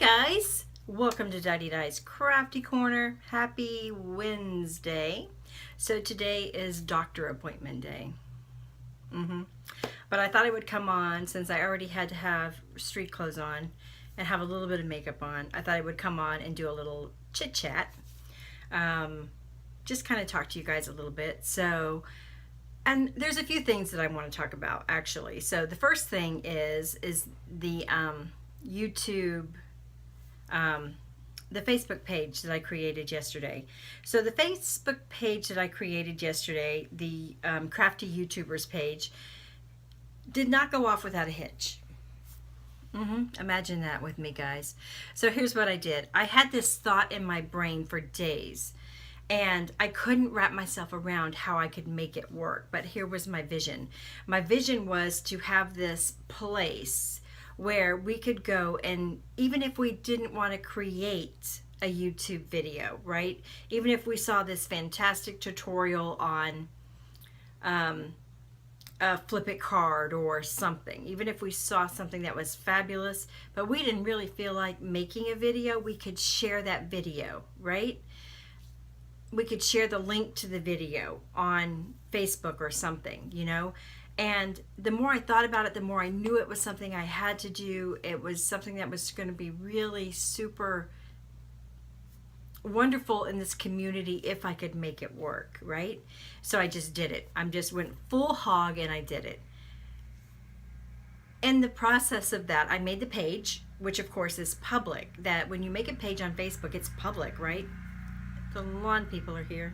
guys, welcome to Dide's Crafty Corner. Happy Wednesday. So today is doctor appointment day. But I thought I would come on, since I already had to have street clothes on and have a little bit of makeup on. I thought I would come on and do a little chit chat. Just kind of talk to you guys a little bit. So, and there's a few things that I want to talk about actually. So the first thing is the YouTube, the Facebook page that I created yesterday. So the Facebook page that I created yesterday, the Crafty YouTubers page, did not go off without a hitch. Imagine that with me, guys. So here's what I did. I had this thought in my brain for days, and I couldn't wrap myself around how I could make it work. But here was my vision. My vision was to have this place where we could go, and even if we didn't want to create a YouTube video, right? Even if we saw this fantastic tutorial on a flip it card or something, even if we saw something that was fabulous, but we didn't really feel like making a video, we could share that video, right? We could share the link to the video on Facebook or something, you know? And the more I thought about it, the more I knew it was something I had to do. It was something that was going to be really super wonderful in this community if I could make it work, right? So I just did it. I just went full hog and I did it. In the process of that, I made the page, which of course is public. That when you make a page on Facebook, it's public, right? The lawn people are here.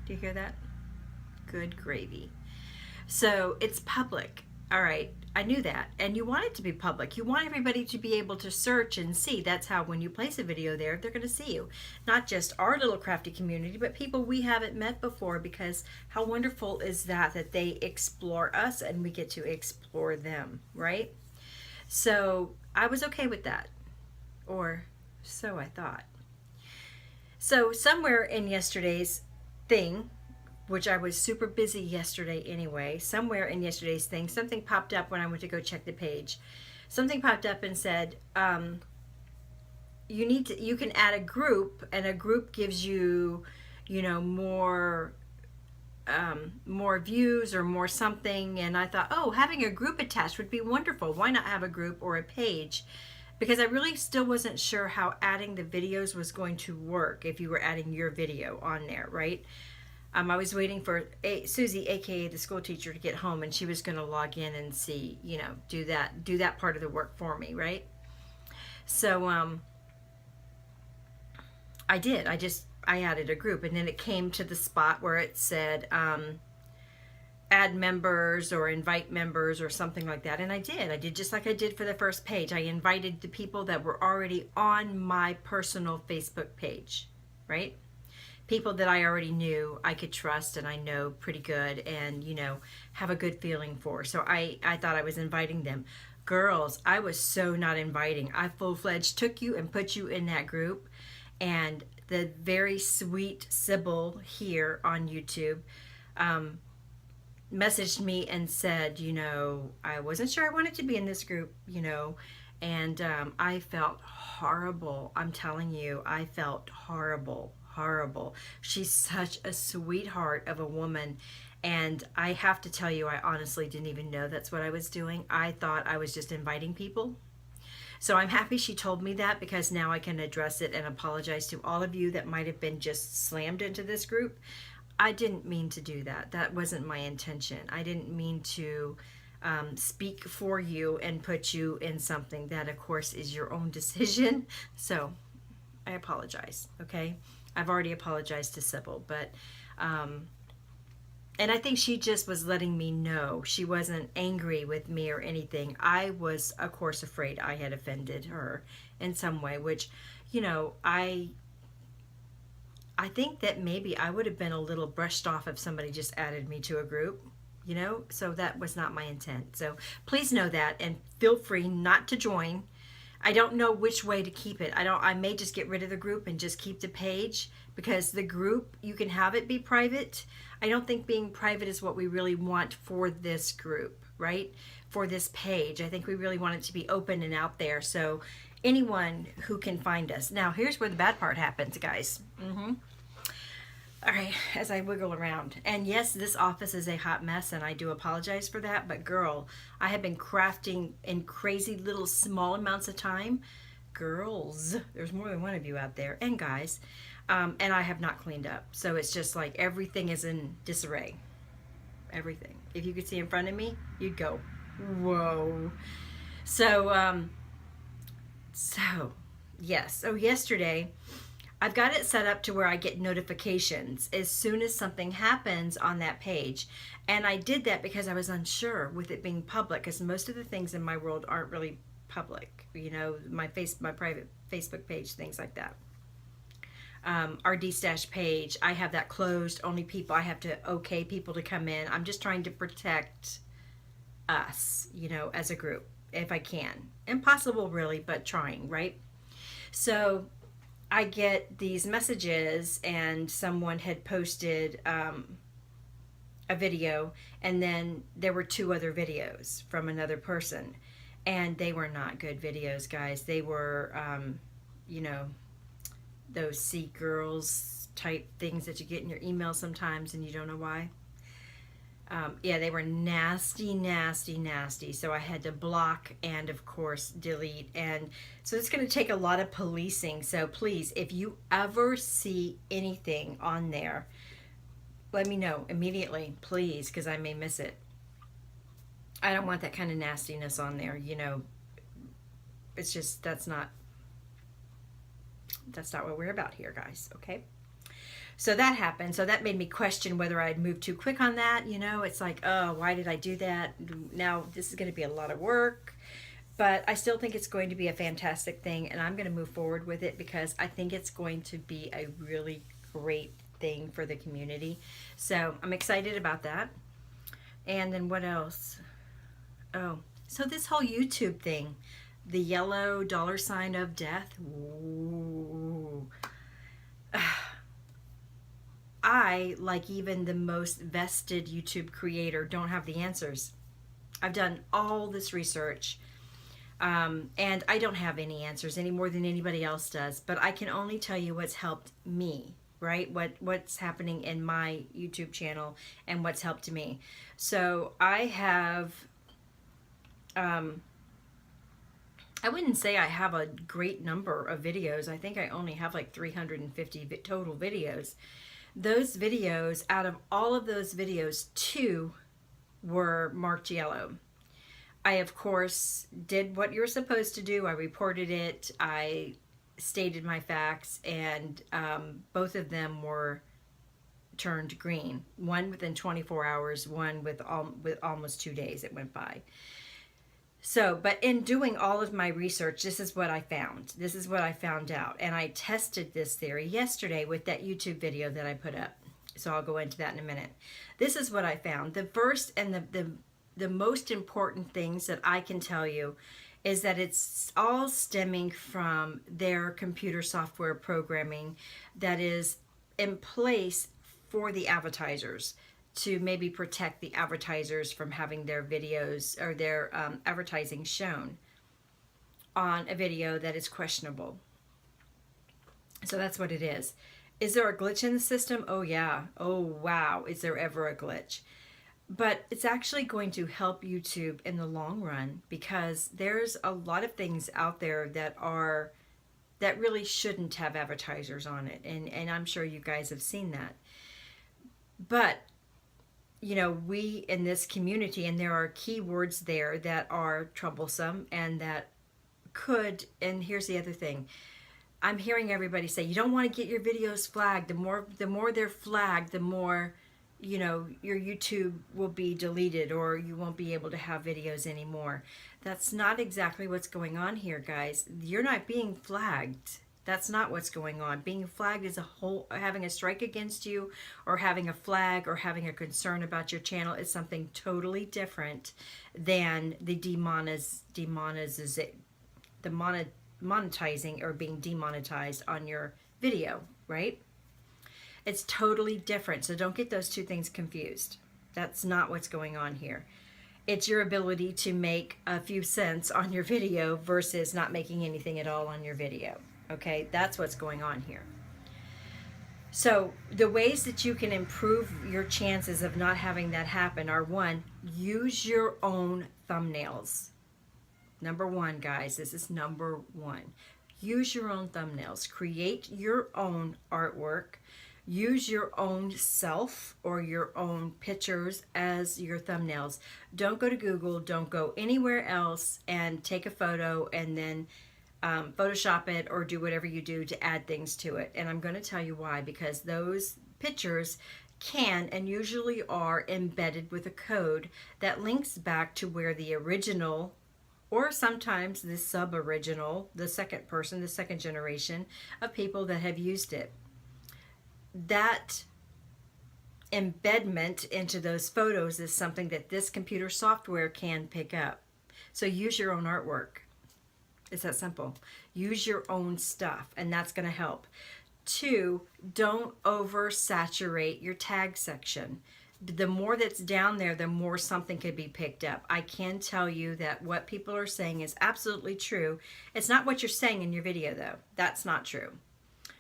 Do you hear that? Good gravy. So it's public. All right, I knew that. And you want it to be public. You want everybody to be able to search and see. That's how when you place a video there, they're going to see you. Not just our little crafty community, but people we haven't met before, because how wonderful is that they explore us and we get to explore them, right? So I was okay with that. Or so I thought. So somewhere in yesterday's thing, which I was super busy yesterday anyway, somewhere in yesterday's thing, something popped up when I went to go check the page. Something popped up and said, you can add a group, and a group gives you, more views or more something. And I thought, oh, having a group attached would be wonderful. Why not have a group or a page? Because I really still wasn't sure how adding the videos was going to work if you were adding your video on there, right? I was waiting for Susie, aka the school teacher, to get home, and she was going to log in and see, do that part of the work for me, right? So I did. I added a group, and then it came to the spot where it said add members or invite members or something like that, and I did just like I did for the first page. I invited the people that were already on my personal Facebook page, right? People that I already knew, I could trust, and I know pretty good, and have a good feeling for. So I thought I was inviting them. Girls, I was so not inviting. I full-fledged took you and put you in that group, and the very sweet Sybil here on YouTube messaged me and said, I wasn't sure I wanted to be in this group, and I felt horrible. I'm telling you, I felt horrible. She's such a sweetheart of a woman, and I have to tell you, I honestly didn't even know that's what I was doing. I thought I was just inviting people. So I'm happy she told me that, because now I can address it and apologize to all of you that might have been just slammed into this group. I didn't mean to do that. That wasn't my intention. I didn't mean to speak for you and put you in something that, of course, is your own decision. So I apologize, okay? I've already apologized to Sybil, but, and I think she just was letting me know. She wasn't angry with me or anything. I was, of course, afraid I had offended her in some way, which, I think that maybe I would have been a little brushed off if somebody just added me to a group, so that was not my intent. So please know that, and feel free not to join. I don't know which way to keep it. I may just get rid of the group and just keep the page, because the group, you can have it be private. I don't think being private is what we really want for this group, right? For this page. I think we really want it to be open and out there, so anyone who can find us. Now, here's where the bad part happens, guys. All right, as I wiggle around. And yes, this office is a hot mess, and I do apologize for that. But girl, I have been crafting in crazy little small amounts of time. Girls, there's more than one of you out there, and guys. And I have not cleaned up. So it's just like everything is in disarray. Everything. If you could see in front of me, you'd go, whoa. So, yes. So yesterday, I've got it set up to where I get notifications as soon as something happens on that page. And I did that because I was unsure with it being public, because most of the things in my world aren't really public. You know, my private Facebook page, things like that. Our D-Stash page, I have that closed. Only people, I have to okay people to come in. I'm just trying to protect us, you know, as a group, if I can. Impossible really, but trying, right? So I get these messages, and someone had posted a video, and then there were 2 other videos from another person, and they were not good videos, guys. They were, you know, those see girls type things that you get in your email sometimes and you don't know why. Yeah, they were nasty, nasty, nasty. So I had to block and, of course, delete. And so it's going to take a lot of policing. So please, if you ever see anything on there, let me know immediately, please, because I may miss it. I don't want that kind of nastiness on there, you know. It's just, that's not what we're about here, guys, okay? So that happened. So that made me question whether I'd moved too quick on that. You know, it's like, oh, why did I do that? Now this is going to be a lot of work. But I still think it's going to be a fantastic thing, and I'm going to move forward with it because I think it's going to be a really great thing for the community. So I'm excited about that. And then what else? Oh, so this whole YouTube thing, the yellow $ of death. Ooh. I, like even the most vested YouTube creator, don't have the answers. I've done all this research, and I don't have any answers any more than anybody else does, but I can only tell you what's helped me, right? What's happening in my YouTube channel and what's helped me. So I have, I wouldn't say I have a great number of videos. I think I only have like 350 total videos. Those videos, out of all of those videos, 2 were marked yellow. I, of course, did what you're supposed to do. I reported it. I stated my facts, and both of them were turned green. One within 24 hours, one with almost 2 days it went by. So, but in doing all of my research, this is what I found. This is what I found out. And I tested this theory yesterday with that YouTube video that I put up. So I'll go into that in a minute. This is what I found. The first and the most important things that I can tell you is that it's all stemming from their computer software programming that is in place for the advertisers, to maybe protect the advertisers from having their videos or their advertising shown on a video that is questionable. So that's what it is. Is there a glitch in the system? Oh yeah. Oh wow. Is there ever a glitch? But it's actually going to help YouTube in the long run, because there's a lot of things out there that really shouldn't have advertisers on it. And I'm sure you guys have seen that. But you know, we in this community, and there are keywords there that are troublesome and that could, and here's the other thing. I'm hearing everybody say, you don't want to get your videos flagged. The more they're flagged, the more, you know, your YouTube will be deleted, or you won't be able to have videos anymore. That's not exactly what's going on here, guys. You're not being flagged. That's not what's going on. Being flagged is having a strike against you, or having a flag, or having a concern about your channel is something totally different than the monetizing or being demonetized on your video, right? It's totally different. So don't get those two things confused. That's not what's going on here. It's your ability to make a few cents on your video versus not making anything at all on your video. Okay, that's what's going on here. So the ways that you can improve your chances of not having that happen are: one, use your own thumbnails. Number one, guys, this is number one. Use your own thumbnails. Create your own artwork. Use your own self or your own pictures as your thumbnails. Don't go to Google. Don't go anywhere else and take a photo and then Photoshop it or do whatever you do to add things to it. And I'm going to tell you why. Because those pictures can and usually are embedded with a code that links back to where the original, or sometimes the sub-original, the second person, the second generation of people that have used it. That embedment into those photos is something that this computer software can pick up. So use your own artwork. It's that simple. Use your own stuff, and that's going to help. Two, don't oversaturate your tag section. The more that's down there, the more something could be picked up. I can tell you that what people are saying is absolutely true. It's not what you're saying in your video, though. That's not true.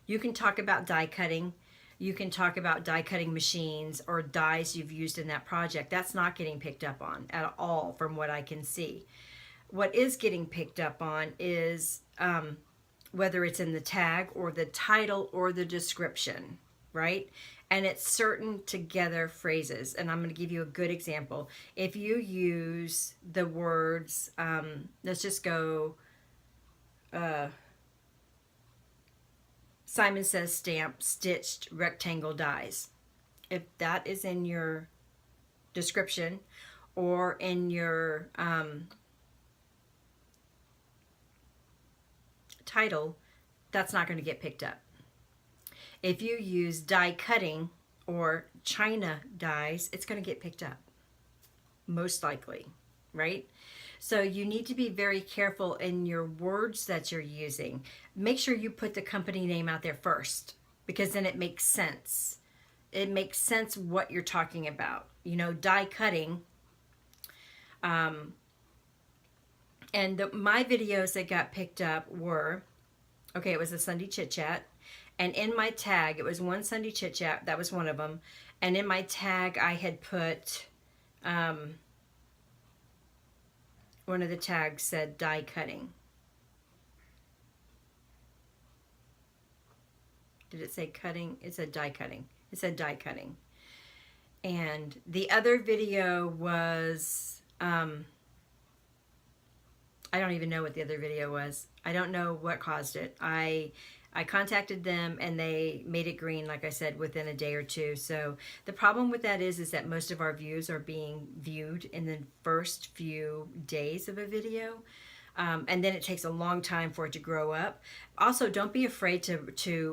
You can talk about die cutting. You can talk about die cutting machines or dies you've used in that project. That's not getting picked up on at all from what I can see. What is getting picked up on is whether it's in the tag or the title or the description, right? And it's certain together phrases. And I'm going to give you a good example. If you use the words, let's just go, Simon Says stamp, stitched rectangle dies. If that is in your description or in your title, that's not going to get picked up. If you use die cutting or China dies, it's going to get picked up, most likely, right? So you need to be very careful in your words that you're using. Make sure you put the company name out there first, because then it makes sense. It makes sense what you're talking about. You know, die cutting. And my videos that got picked up were, okay, it was a Sunday Chit Chat. And in my tag, it was one Sunday Chit Chat. That was one of them. And in my tag, I had put, one of the tags said die cutting. Did it say cutting? It said die cutting. It said die cutting. And the other video was, I don't even know what the other video was. I don't know what caused it. I contacted them and they made it green, like I said, within a day or two. So the problem with that is that most of our views are being viewed in the first few days of a video. And then it takes a long time for it to grow up. Also, don't be afraid to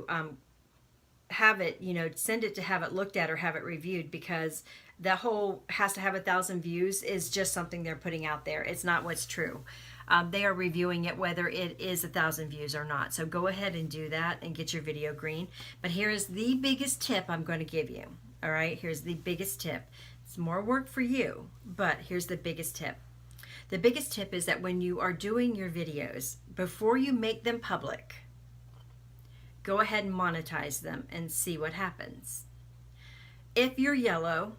have it, you know, send it to have it looked at or have it reviewed, because the whole has to have 1,000 views is just something they're putting out there. It's not what's true. They are reviewing it whether it is 1,000 views or not. So go ahead and do that and get your video green. But here is the biggest tip I'm going to give you. All right, here's the biggest tip. It's more work for you, but here's the biggest tip. The biggest tip is that when you are doing your videos, before you make them public, go ahead and monetize them and see what happens. If you're yellow,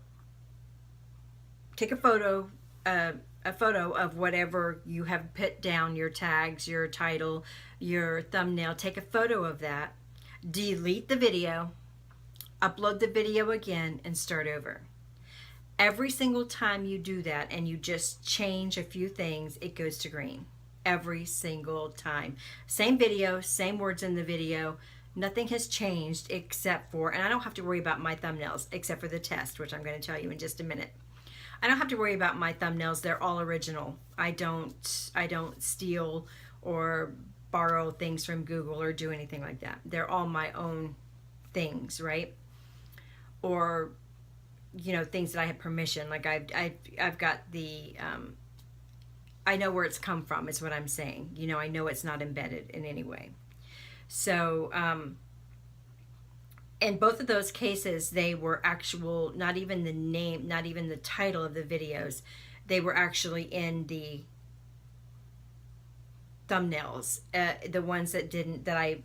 take a photo of whatever you have put down, your tags, your title, your thumbnail. Take a photo of that, delete the video, upload the video again, and start over. Every single time you do that and you just change a few things, it goes to green. Every single time. Same video, same words in the video. Nothing has changed except for, and I don't have to worry about my thumbnails except for the test, which I'm going to tell you in just a minute. I don't have to worry about my thumbnails. They're all original. I don't steal or borrow things from Google or do anything like that. They're all my own things, right? Or, you know, things that I have permission. Like I've got the I know where it's come from, is what I'm saying. You know, I know it's not embedded in any way. So, in both of those cases, they were actual, not even the name, not even the title of the videos. They were actually in the thumbnails, the ones that I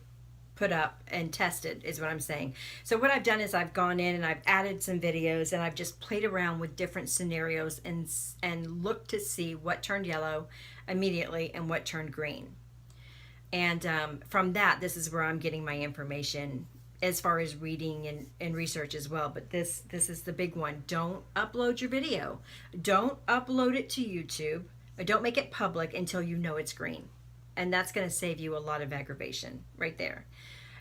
put up and tested, is what I'm saying. So what I've done is I've gone in and I've added some videos, and I've just played around with different scenarios and looked to see what turned yellow immediately and what turned green. And from that, this is where I'm getting my information as far as reading and research as well. But this is the big one. Don't upload your video. Don't upload it to YouTube. Or don't make it public until you know it's green. And that's going to save you a lot of aggravation right there.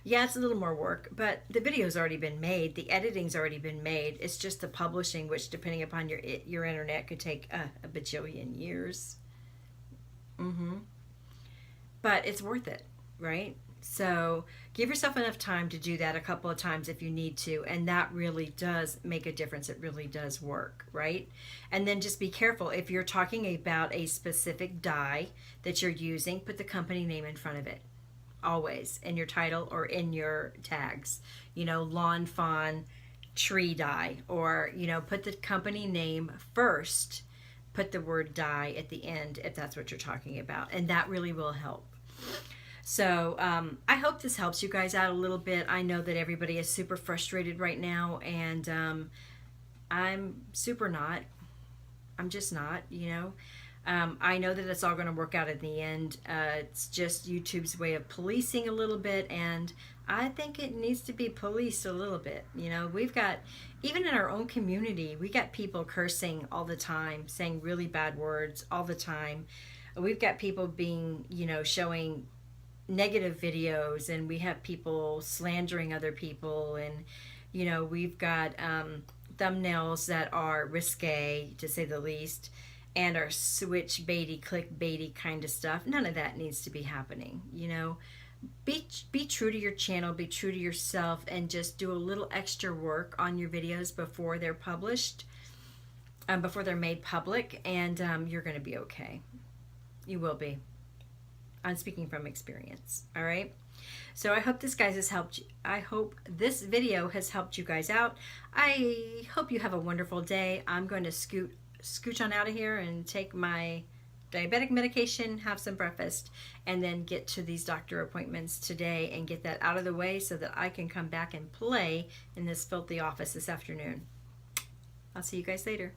Yeah, it's a little more work, but the video's already been made. The editing's already been made. It's just the publishing, which depending upon your internet could take a bajillion years. But it's worth it, right? So give yourself enough time to do that a couple of times if you need to, and that really does make a difference. It really does work, right? And then just be careful. If you're talking about a specific dye that you're using, put the company name in front of it. Always in your title or in your tags. You know, lawn fawn tree dye, or, you know, put the company name first. Put the word dye at the end if that's what you're talking about, and that really will help. So I hope this helps you guys out a little bit. I know that everybody is super frustrated right now, and I'm super not. I'm just not, you know. I know that it's all going to work out in the end. It's just YouTube's way of policing a little bit, and I think it needs to be policed a little bit. You know, we've got, even in our own community, we got people cursing all the time, saying really bad words all the time. We've got people being, you know, showing negative videos, and we have people slandering other people, and, you know, we've got thumbnails that are risque, to say the least, and are switch baity, click baity kind of stuff. None of that needs to be happening, you know. Be true to your channel, be true to yourself, and just do a little extra work on your videos before they're published, before they're made public, and you're going to be okay. You will be. I'm speaking from experience. All right. So I hope this guys has helped you. I hope this video has helped you guys out. I hope you have a wonderful day. I'm going to scooch on out of here and take my diabetic medication, have some breakfast, and then get to these doctor appointments today and get that out of the way so that I can come back and play in this filthy office this afternoon. I'll see you guys later.